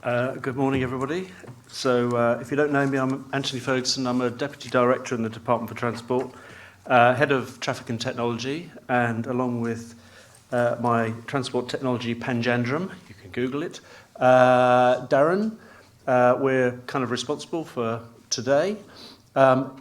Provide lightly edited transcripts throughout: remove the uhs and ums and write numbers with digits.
Good morning, everybody. So, if you don't know me, I'm Anthony Ferguson. I'm a Deputy Director in the Department for Transport, Head of Traffic and Technology, and along with my Transport Technology Panjandrum, you can Google it, Darren, we're kind of responsible for today.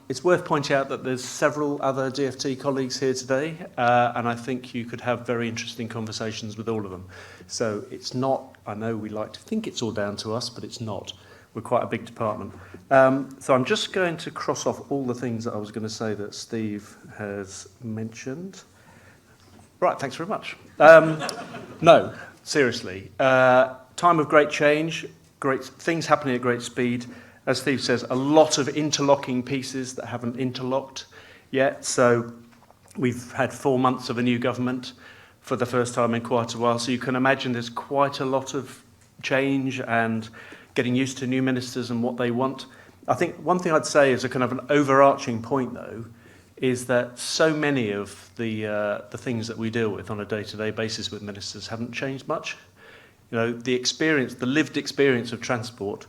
It's worth pointing out that there's several other DFT colleagues here today, and I think you could have very interesting conversations with all of them. So it's not, I know we like to think it's all down to us, but it's not. We're quite a big department. So I'm just going to cross off all the things that I was going to say that Steve has mentioned. Right, thanks very much. No, seriously. Time of great change, great things happening at great speed. As Steve says, a lot of interlocking pieces that haven't interlocked yet. So we've had 4 months of a new government for the first time in quite a while. So you can imagine there's quite a lot of change and getting used to new ministers and what they want. I think one thing I'd say is a kind of an overarching point, though, is that so many of the things that we deal with on a day-to-day basis with ministers haven't changed much. You know, the experience, the lived experience of transport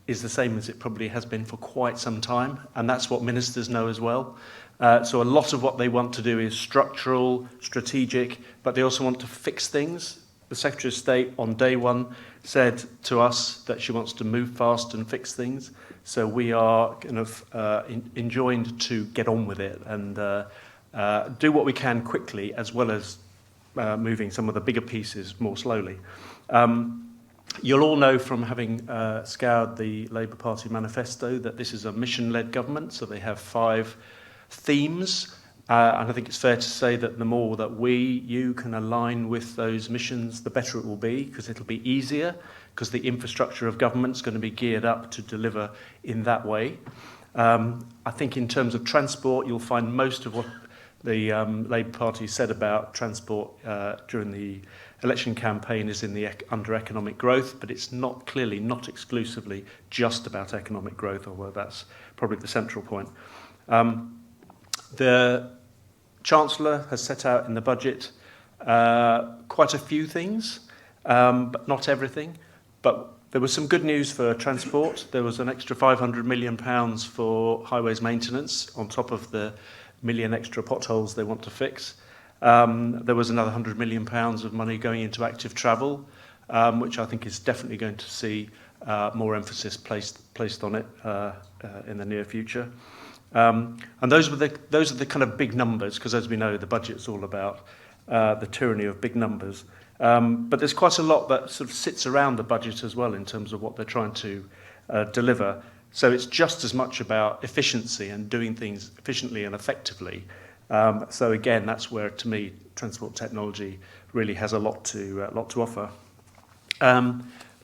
is the same as it probably has been for quite some time, and that's what ministers know as well. So a lot of what they want to do is structural, strategic, but they also want to fix things. The Secretary of State on day one said to us that she wants to move fast and fix things. So we are kind of enjoined to get on with it and do what we can quickly, as well as moving some of the bigger pieces more slowly. You'll all know from having scoured the Labour Party manifesto that this is a mission-led government, so they have 5 themes, and I think it's fair to say that the more that you can align with those missions, the better it will be, because it'll be easier, because the infrastructure of government's going to be geared up to deliver in that way. I think in terms of transport, you'll find most of what the Labour Party said about transport during the election campaign is under economic growth, but it's clearly not exclusively just about economic growth, although that's probably the central point. The Chancellor has set out in the budget quite a few things, but not everything. But there was some good news for transport. There was an extra £500 million for highways maintenance on top of the million extra potholes they want to fix. There was another £100 million of money going into active travel, which I think is definitely going to see more emphasis placed on it in the near future. And those are the kind of big numbers, because as we know, the budget's all about the tyranny of big numbers. But there's quite a lot that sort of sits around the budget as well in terms of what they're trying to deliver. So it's just as much about efficiency and doing things efficiently and effectively. So again, that's where, to me, transport technology really has a lot to offer.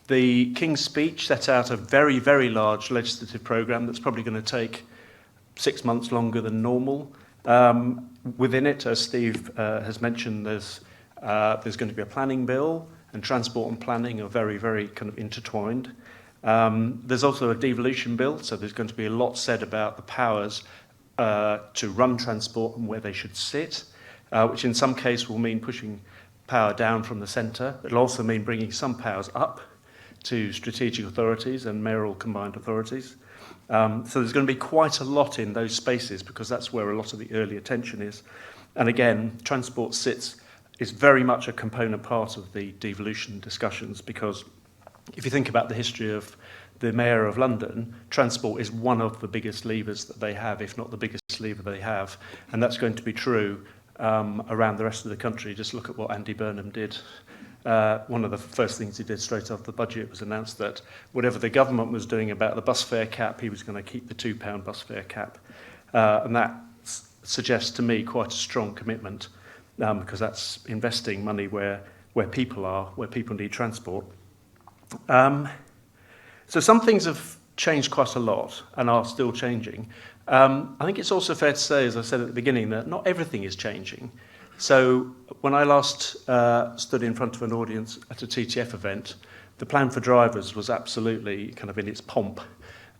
The King's Speech set out a very, very large legislative programme that's probably going to take 6 months longer than normal. Within it, as Steve has mentioned, there's going to be a planning bill, and transport and planning are very, very kind of intertwined. There's also a devolution bill, so there's going to be a lot said about the powers to run transport and where they should sit, which in some case will mean pushing power down from the centre. It'll also mean bringing some powers up to strategic authorities and mayoral combined authorities. So there's going to be quite a lot in those spaces, because that's where a lot of the early attention is. And again, transport is very much a component part of the devolution discussions, because if you think about the history of the Mayor of London, transport is one of the biggest levers that they have, if not the biggest lever they have. And that's going to be true around the rest of the country. Just look at what Andy Burnham did. One of the first things he did straight after the budget was announce that whatever the government was doing about the bus fare cap, he was going to keep the £2 bus fare cap. And that suggests to me quite a strong commitment, because that's investing money where people are, where people need transport. So some things have changed quite a lot and are still changing. I think it's also fair to say, as I said at the beginning, that not everything is changing. So when I last stood in front of an audience at a TTF event, the plan for drivers was absolutely kind of in its pomp,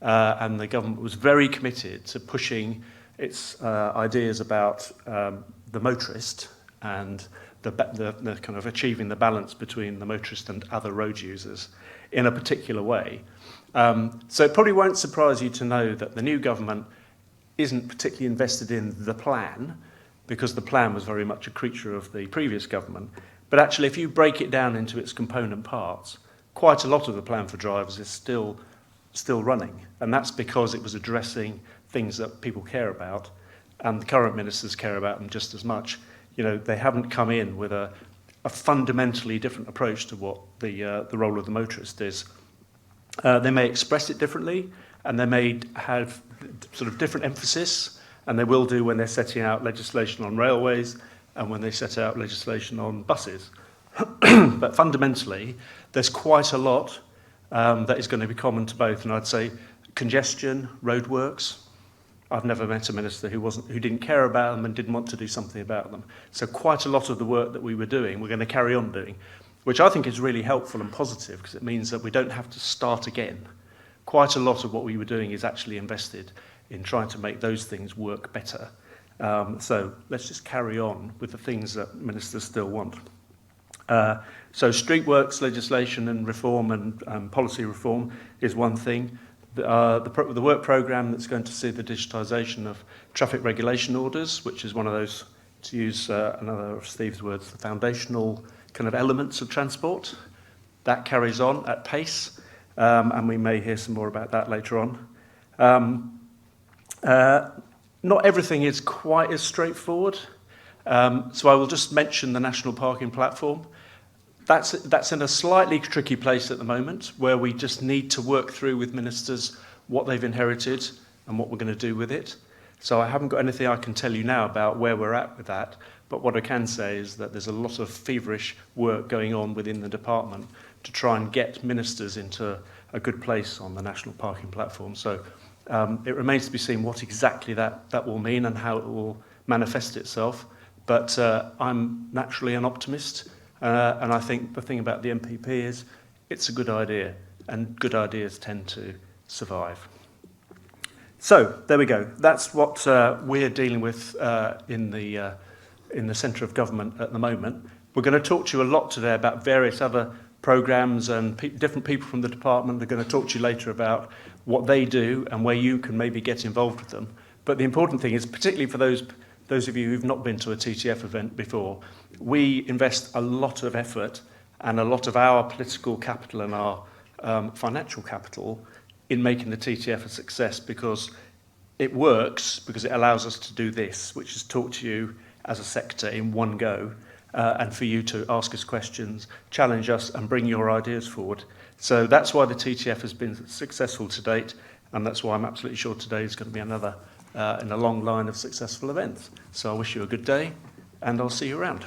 and the government was very committed to pushing its ideas about the motorist and the kind of achieving the balance between the motorist and other road users in a particular way. So it probably won't surprise you to know that the new government isn't particularly invested in the plan, because the plan was very much a creature of the previous government. But actually, if you break it down into its component parts, quite a lot of the plan for drivers is still running. And that's because it was addressing things that people care about, and the current ministers care about them just as much. You know, they haven't come in with a fundamentally different approach to what the role of the motorist is. They may express it differently, and they may have sort of different emphasis, and they will do when they're setting out legislation on railways and when they set out legislation on buses. But fundamentally, there's quite a lot that is going to be common to both, and I'd say congestion, roadworks. I've never met a minister who didn't care about them and didn't want to do something about them. So quite a lot of the work that we were doing, we're going to carry on doing, which I think is really helpful and positive, because it means that we don't have to start again. Quite a lot of what we were doing is actually invested in trying to make those things work better. So let's just carry on with the things that ministers still want. So streetworks legislation and reform and policy reform is one thing. The work programme that's going to see the digitisation of traffic regulation orders, which is one of those, to use another of Steve's words, the foundational kind of elements of transport. That carries on at pace, and we may hear some more about that later on. Not everything is quite as straightforward, so I will just mention the National Parking Platform. That's in a slightly tricky place at the moment, where we just need to work through with ministers what they've inherited and what we're going to do with it. So I haven't got anything I can tell you now about where we're at with that, but what I can say is that there's a lot of feverish work going on within the department to try and get ministers into a good place on the National Parking Platform. So it remains to be seen what exactly that will mean and how it will manifest itself. But I'm naturally an optimist. And I think the thing about the MPP is it's a good idea, and good ideas tend to survive. So there we go. That's what we're dealing with in the centre of government at the moment. We're going to talk to you a lot today about various other programmes, and different people from the department are going to talk to you later about what they do and where you can maybe get involved with them. But the important thing is, particularly for those of you who've not been to a TTF event before, we invest a lot of effort and a lot of our political capital and our financial capital in making the TTF a success, because it works, because it allows us to do this, which is talk to you as a sector in one go, and for you to ask us questions, challenge us, and bring your ideas forward. So that's why the TTF has been successful to date, and that's why I'm absolutely sure today is going to be another in a long line of successful events. So I wish you a good day, and I'll see you around.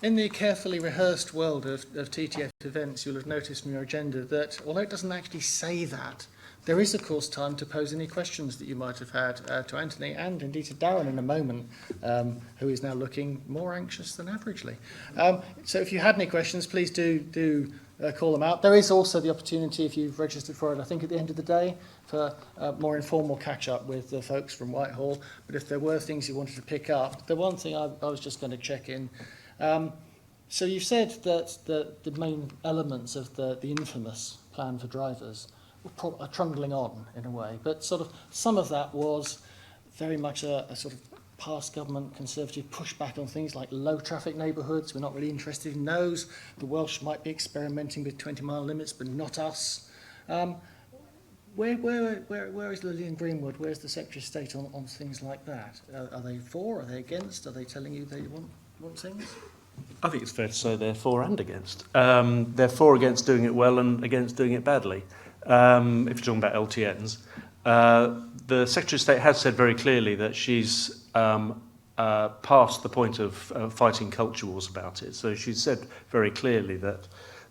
In the carefully rehearsed world of TTF events, you'll have noticed from your agenda that, although it doesn't actually say that, there is, of course, time to pose any questions that you might have had to Anthony and indeed to Darren in a moment, who is now looking more anxious than averagely. So if you had any questions, please do call them out. There is also the opportunity, if you've registered for it, I think at the end of the day, for more informal catch-up with the folks from Whitehall. But if there were things you wanted to pick up, the one thing I was just going to check in. So you said that the main elements of the infamous plan for drivers are trundling on in a way, but sort of some of that was very much a sort of past government conservative pushback on things like low traffic neighbourhoods. We're not really interested in those. The Welsh might be experimenting with 20-mile limits, but not us. Where is Lillian Greenwood? Where's the Secretary of State on things like that? Are they for? Are they against? Are they telling you they want things? I think it's fair to say they're for and against. They're for against doing it well and against doing it badly. If you're talking about LTNs, the Secretary of State has said very clearly that she's past the point of fighting culture wars about it. So she's said very clearly that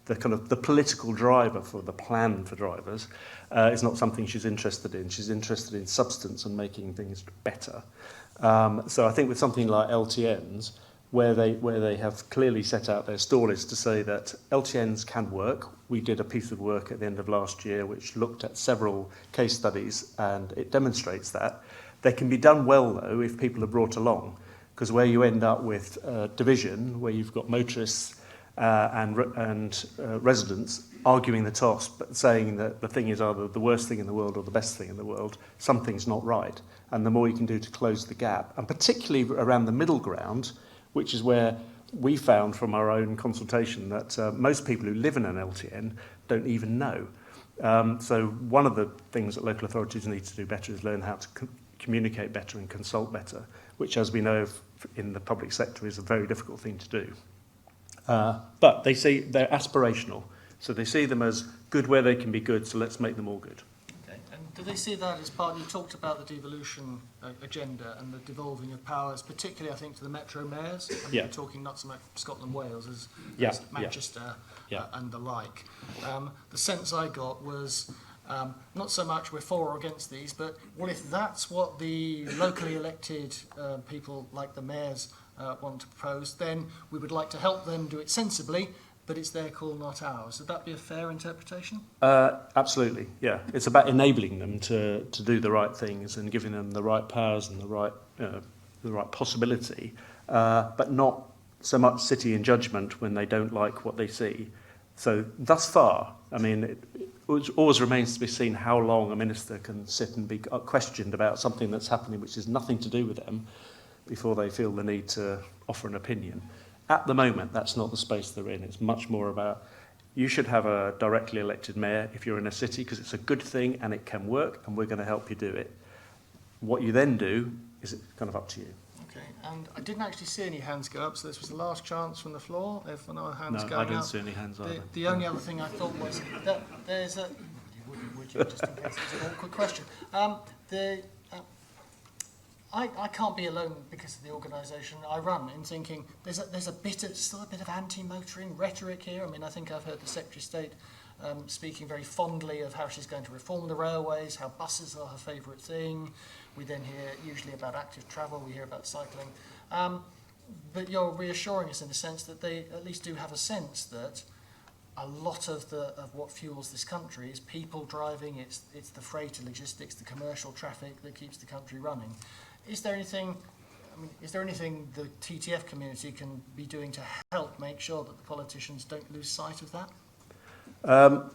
the political driver for the plan for drivers is not something she's interested in. She's interested in substance and making things better. So I think with something like LTNs, where they have clearly set out their stall is to say that LTNs can work. We did a piece of work at the end of last year which looked at several case studies, and it demonstrates that They can be done well, though, if people are brought along, because where you end up with division, where you've got motorists and residents arguing the toss, but saying that the thing is either the worst thing in the world or the best thing in the world, something's not right. And the more you can do to close the gap, and particularly around the middle ground, which is where we found from our own consultation that most people who live in an LTN don't even know. So one of the things that local authorities need to do better is learn how to communicate better and consult better, which, as we know in the public sector, is a very difficult thing to do. But they see they're aspirational, so they see them as good where they can be good, so let's make them all good. Okay. And do they see that as part, you talked about the devolution agenda and the devolving of powers, particularly I think to the metro mayors? I mean, Yeah. You're talking not so much Scotland, Wales as Manchester and the like. The sense I got was not so much we're for or against these, but what if that's what the locally elected people like the mayors want to propose, then we would like to help them do it sensibly, but it's their call, not ours. Would that be a fair interpretation? Absolutely, yeah. It's about enabling them to do the right things and giving them the right powers and the right possibility, but not so much sitting in judgment when they don't like what they see. So thus far, I mean, it always remains to be seen how long a minister can sit and be questioned about something that's happening which has nothing to do with them before they feel the need to offer an opinion. At the moment, that's not the space they're in. It's much more about you should have a directly elected mayor if you're in a city because it's a good thing and it can work and we're going to help you do it. What you then do is kind of up to you. Okay, and I didn't actually see any hands go up, so this was the last chance from the floor. If no hands No, going I didn't up. see any hands either. The only other thing I thought was that there's a... Would you, just in case it's an awkward question. I can't be alone because of the organisation I run in thinking there's still a bit of anti-motoring rhetoric here. I mean, I think I've heard the Secretary of State speaking very fondly of how she's going to reform the railways, how buses are her favourite thing. We then hear usually about active travel, we hear about cycling. But you're reassuring us in the sense that they at least do have a sense that a lot of what fuels this country is people driving, it's the freighter logistics, the commercial traffic that keeps the country running. Is there anything the TTF community can be doing to help make sure that the politicians don't lose sight of that?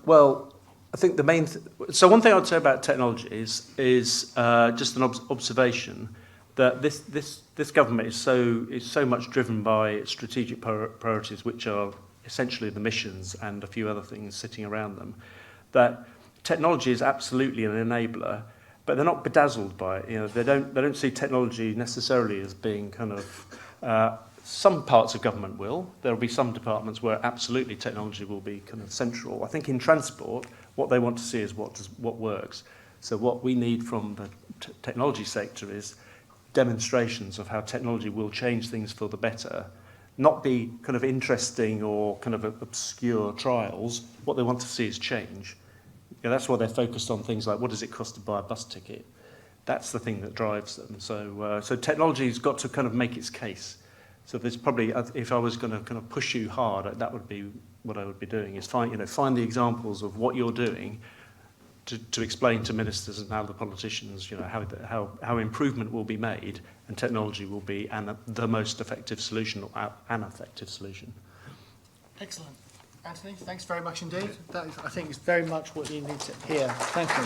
Well, I think the main... So one thing I would say about technology is just an observation that this government is so much driven by strategic priorities, which are essentially the missions and a few other things sitting around them, that technology is absolutely an enabler, but they're not bedazzled by it. You know, they don't see technology necessarily as being kind of... some parts of government will. There will be some departments where absolutely technology will be kind of central. I think in transport, what they want to see is what works. So what we need from the technology sector is demonstrations of how technology will change things for the better, not be kind of interesting or kind of obscure trials. What they want to see is change. Yeah, that's why they're focused on things like what does it cost to buy a bus ticket. That's the thing that drives them. So technology's got to kind of make its case. So there's probably, if I was going to kind of push you hard, that would be what I would be doing, is find the examples of what you're doing to explain to ministers and other politicians, how improvement will be made and technology will be the most effective solution or an effective solution. Excellent. Anthony, thanks very much indeed. That, I think, is very much what you need to hear. Thank you.